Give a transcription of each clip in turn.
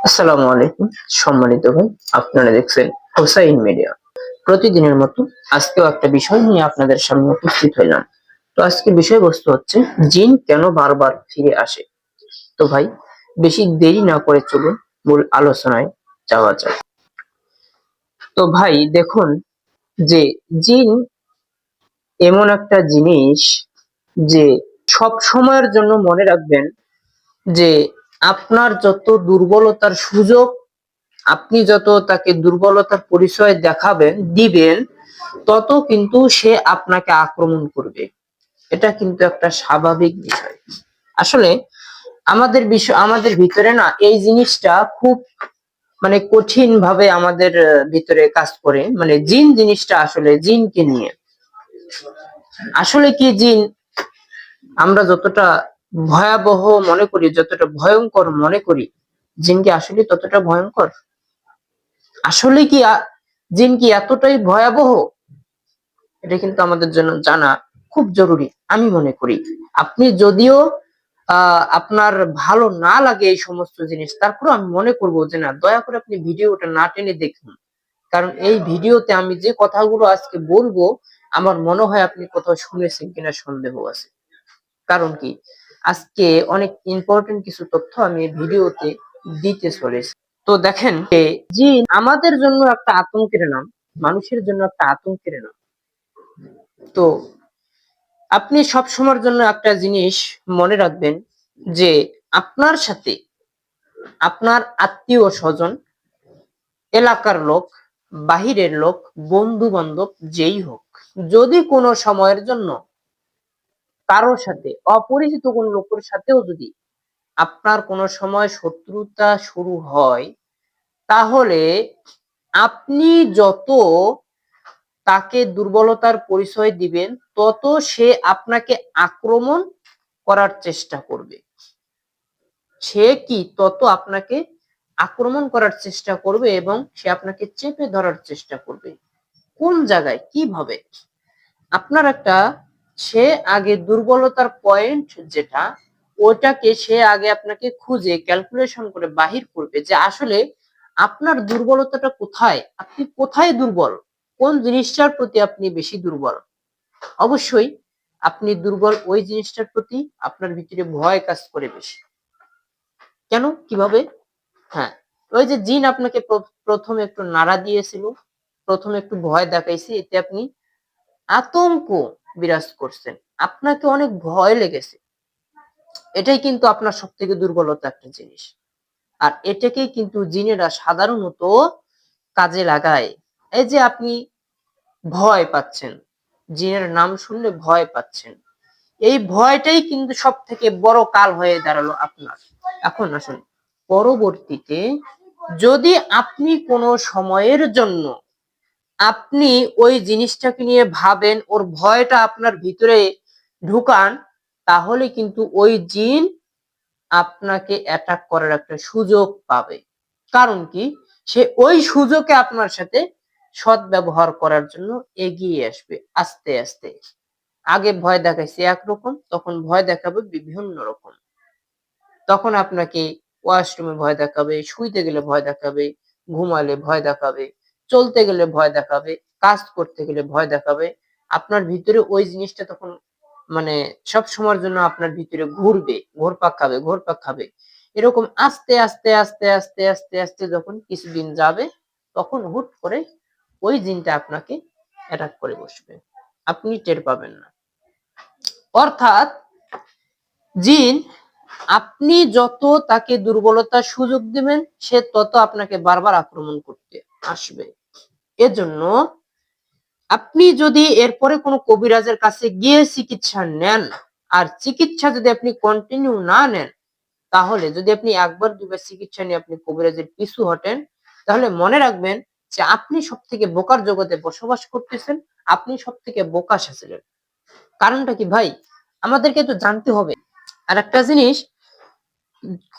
আসসালামু আলাইকুম সম্মানিত ভাই, আপনারা দেখছেন হোসাইন মিডিয়া। প্রতিদিনের মতো আজকেও একটা বিষয় নিয়ে আপনাদের সামনে উপস্থিত হইলাম। তো আজকের বিষয়বস্তু হচ্ছে জিন কেন বারবার ফিরে আসে। তো ভাই, বেশি দেরি না করে চলুন মূল আলোচনায় যাওয়া যাক। তো ভাই দেখুন, যে জিন এমন একটা জিনিস যে সব সময়ের জন্য মনে রাখবেন যে আপনার যত দুর্বলতার সুযোগ, আপনি যত তাকে দুর্বলতার পরিচয় দিবেন, তত কিন্তু সে আপনাকে আক্রমণ করবে। এটা কিন্তু একটা স্বাভাবিক বিষয়। আসলে আমাদের ভিতরে না এই জিনিসটা খুব কঠিন ভাবে আমাদের ভিতরে কাজ করে। জিন জিনিসটা আসলে জিনকে নিয়ে আসলে কি জিন আমরা যতটা ভয়াবহ মনে করি, যতটা ভয়ঙ্কর মনে করি, জিন কি আসলে ততটা ভয়ঙ্কর? আসলে কি জিন কি এতটাই ভয়াবহ? এটা কিন্তু আমাদের জন্য জানা খুব জরুরি আমি মনে করি। আপনি যদিও আপনার ভালো না লাগে এই সমস্ত জিনিস, তারপরেও আমি মনে করব যে না, দয়া করে আপনি ভিডিওটা না টেনে দেখুন। কারণ এই ভিডিওতে আমি যে কথাগুলো আজকে বলবো, আমার মনে হয় আপনি কোথাও শুনেছেন কিনা সন্দেহ আছে। কারণ কি, আজকে অনেক ইম্পর্টেন্ট কিছু তথ্য আমি এই ভিডিওতে দিতে চলেছি। তো দেখেন যে জিন আমাদের জন্য একটা আতঙ্কের নাম, মানুষের জন্য একটা আতঙ্কের নাম। তো আপনি সব সময়ের জন্য একটা জিনিস মনে রাখবেন যে আপনার সাথে আপনার আত্মীয় স্বজন, এলাকার লোক, বাহিরের লোক, বন্ধু বান্ধব যেই হোক, যদি কোনো সময়ের জন্য কারোর সাথে, অপরিচিত কোন লোকের সাথেও যদি আপনার কোনো সময় শত্রুতা শুরু হয়, তাহলে আপনি যত তাকে দুর্বলতার পরিচয় দিবেন, তত সে আপনাকে আক্রমণ করার চেষ্টা করবে। সে কি তত আপনাকে আক্রমণ করার চেষ্টা করবে এবং সে আপনাকে চেপে ধরার চেষ্টা করবে। কোন জায়গায়, কিভাবে? আপনার একটা সে আগে দুর্বলতার পয়েন্ট যেটা, ওটাকে সে আগে আপনাকে খুঁজে ক্যালকুলেশন করে বাহির করবে যে আসলে আপনার দুর্বলতাটা কোথায়, আপনি কোথায় দুর্বল, কোন জিনিসটার প্রতি আপনি বেশি দুর্বল। অবশ্যই আপনি দুর্বল ওই জিনিসটার প্রতি, আপনার ভিতরে ভয় কাজ করে বেশি। কেন, কিভাবে? হ্যাঁ, ওই যে জিন আপনাকে প্রথমে একটু নাড়া দিয়েছিল, প্রথমে একটু ভয় দেখাইছে, এতে আপনি আতঙ্ক বিরাজ করছেন, আপনাকে অনেক ভয় লেগেছে। এটাই কিন্তু আপনার সব থেকে দুর্বলতা একটা জিনিস। আর এটাকেই কিন্তু জিনেরা সাধারণত কাজে লাগায়। এই যে আপনি ভয় পাচ্ছেন, জিনের নাম শুনলে ভয় পাচ্ছেন, এই ভয়টাই কিন্তু সব থেকে বড় কাল হয়ে দাঁড়ালো আপনার। এখন আসুন, পরবর্তীতে যদি আপনি কোনো সময়ের জন্য আপনি ওই জিনিসটাকে নিয়ে ভাবেন, ওর ভয়টা আপনার ভিতরে ঢুকান, তাহলে কিন্তু ওই জিন আপনাকে অ্যাটাক করার একটা সুযোগ পাবে। কারণ কি, সে ওই সুযোগে আপনার সাথে সদ্ব্যবহার করার জন্য এগিয়ে আসবে আস্তে আস্তে। আগে ভয় দেখাইছে একরকম, তখন ভয় দেখাবে বিভিন্ন রকম। তখন আপনাকে ওয়াশরুমে ভয় দেখাবে, শুইতে গেলে ভয় দেখাবে, ঘুমালে ভয় দেখাবে, চলতে গেলে ভয় দেখাবে, কাজ করতে গেলে ভয় দেখাবে। আপনার ভিতরে ওই জিনিসটা তখন মানে সব সময়ের জন্য আপনার ভিতরে ঘুরবে, ঘুরপাক খাবে, ঘুরপাক খাবে। এরকম আস্তে আস্তে আস্তে আস্তে আস্তে আস্তে যখন কিছুদিন যাবে, তখন হুট করে ওই জিনটা আপনাকে অ্যাটাক করে বসবে, আপনি টের পাবেন না। অর্থাৎ জিন, আপনি যত তাকে দুর্বলতার সুযোগ দিবেন, সে তত আপনাকে বারবার আক্রমণ করতে আসবে। এজন্য আপনি যদি এরপরে কোনো কবিরাজের কাছে গিয়ে চিকিৎসা নেন, আর চিকিৎসা যদি আপনি কন্টিনিউ না নেন, তাহলে যদি আপনি একবার দুবার চিকিৎসা নিয়ে আপনি কবিরাজের পিছু হটেন, তাহলে মনে রাখবেন যে আপনি সব থেকে বোকার জগতে বসবাস করতেছেন, আপনি সব থেকে বোকা সাজলেন। কারণটা কি ভাই, আমাদেরকে তো জানতে হবে। আর একটা জিনিস,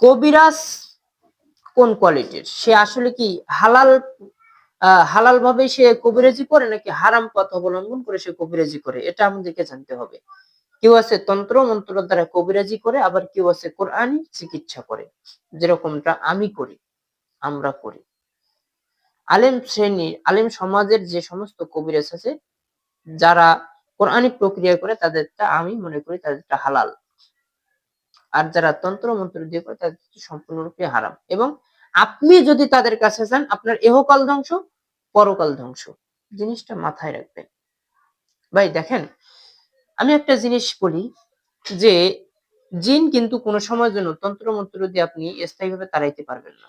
কবিরাজ কোন কোয়ালিটির, সে আসলে কি হালাল ভাবে সে কবিরাজি করে নাকি হারাম পথ অবলম্বন করে সে কবিরাজি করে, এটা আমাদেরকে জানতে হবে। কেউ আছে তন্ত্র মন্ত্র দ্বারা কবিরাজি করে, আবার কেউ আছে কোরআনি চিকিৎসা করে, যেরকমটা আমি করি। আমরা করি। আলেম সমাজের যে সমস্ত কবিরাজ আছে যারা কোরআনিক প্রক্রিয়া করে তাদেরটা আমি মনে করি তাদেরটা হালাল। আর যারা তন্ত্র মন্ত্র দিয়ে করে তাদের সম্পূর্ণরূপে হারাম। এবং আপনি যদি তাদের কাছে যান আপনার ইহকাল ধ্বংস, পরকাল ধ্বংস। জিনিসটা মাথায় রাখবেন। ভাই দেখেন, আমি একটা জিনিস বলি যে জিন কিন্তু কোন সময়ের জন্য তন্ত্র মন্ত্র দিয়ে আপনি স্থায়ীভাবে তাড়াইতে পারবেন না।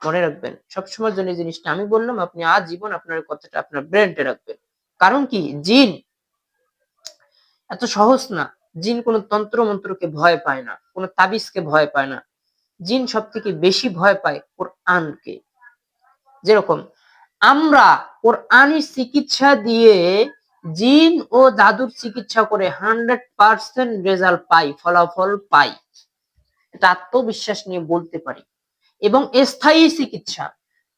মনে রাখবেন, সবসময়ের জন্য এই জিনিসটা আমি বললাম, আপনি আজীবন আপনার কথাটা আপনার ব্রেনটে রাখবেন। কারণ কি, জিন এত সহজ না। জিন কোন তন্ত্র মন্ত্রকে ভয় পায় না, কোন তাবিজকে ভয় পায় না। জিন সবথেকে বেশি ভয় পায় কোরআনকে। যেরকম আমরা কোরআনি চিকিৎসা দিয়ে জিন ও জাদুর চিকিৎসা করে 100% রেজাল্ট পাই, ফলাফল পাই। এটা আত্মবিশ্বাস নিয়ে বলতে পারি। এবং স্থায়ী চিকিৎসা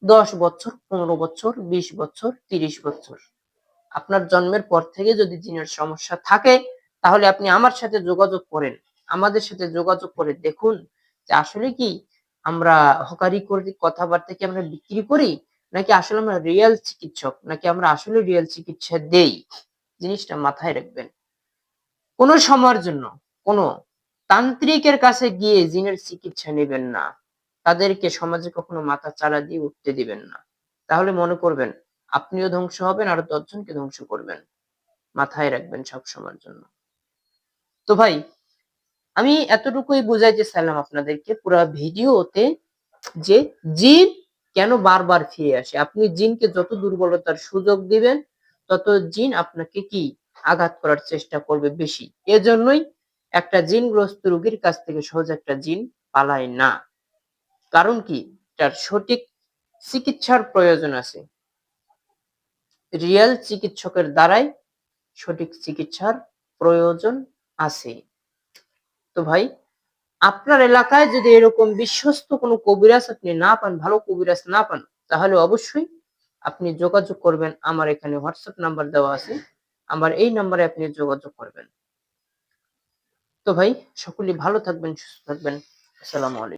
10 বছর, 15 বছর, 20 বছর, 30 বছর। আপনার জন্মের পর থেকে যদি জিনের সমস্যা থাকে তাহলে আপনি আমার সাথে যোগাযোগ করেন, আমাদের সাথে যোগাযোগ করে দেখুন যে আসলে কি আমরা হকারি করি, কথাবার্তা কি আমরা বিক্রি করি, নাকি আসলে আমরা রিয়েল চিকিৎসক, নাকি আমরা আসলে রিয়েল চিকিৎসা দেই। জিনিসটা মাথায় রাখবেন। কোন সময়ের জন্য কোন তান্ত্রিকের কাছে গিয়ে জিনের চিকিৎসা নেবেন না। তাদেরকে সমাজে কখনো মাথা চাড়া দিয়ে উঠতে দিবেন না। তাহলে মনে করবেন আপনিও ধ্বংস হবেন আর 10 জনকে ধ্বংস করবেন। মাথায় রাখবেন সব সময়ের জন্য। তো ভাই, আমি এতটুকুই বুঝাইতে চাইলাম আপনাদেরকে পুরো ভিডিওতে যে জিন কেন বারবার ফিরে আসে। আপনি জিনকে যত দুর্বলতার সুযোগ দিবেন তত জিন আপনাকে কি আঘাত করার চেষ্টা করবে বেশি। এজন্যই একটা জিনগ্রস্ত রোগীর কাছ থেকে সহজে একটা জিন পালায় না। কারণ কি, তার সঠিক চিকিৎসার প্রয়োজন আছে। রিয়েল চিকিৎসকের দ্বারাই সঠিক চিকিৎসার প্রয়োজন আছে। তো ভাই, আপনার এলাকায় যদি এরকম বিশ্বস্ত কোনো কবিরাজ আপনি না পান, ভালো কবিরাজ না পান, তাহলে অবশ্যই আপনি যোগাযোগ করবেন। আমার এখানে হোয়াটসঅ্যাপ নাম্বার দেওয়া আছে, আমার এই নাম্বারে আপনি যোগাযোগ করবেন। তো ভাই, সকলেই ভালো থাকবেন, সুস্থ থাকবেন। আসসালামু আলাইকুম।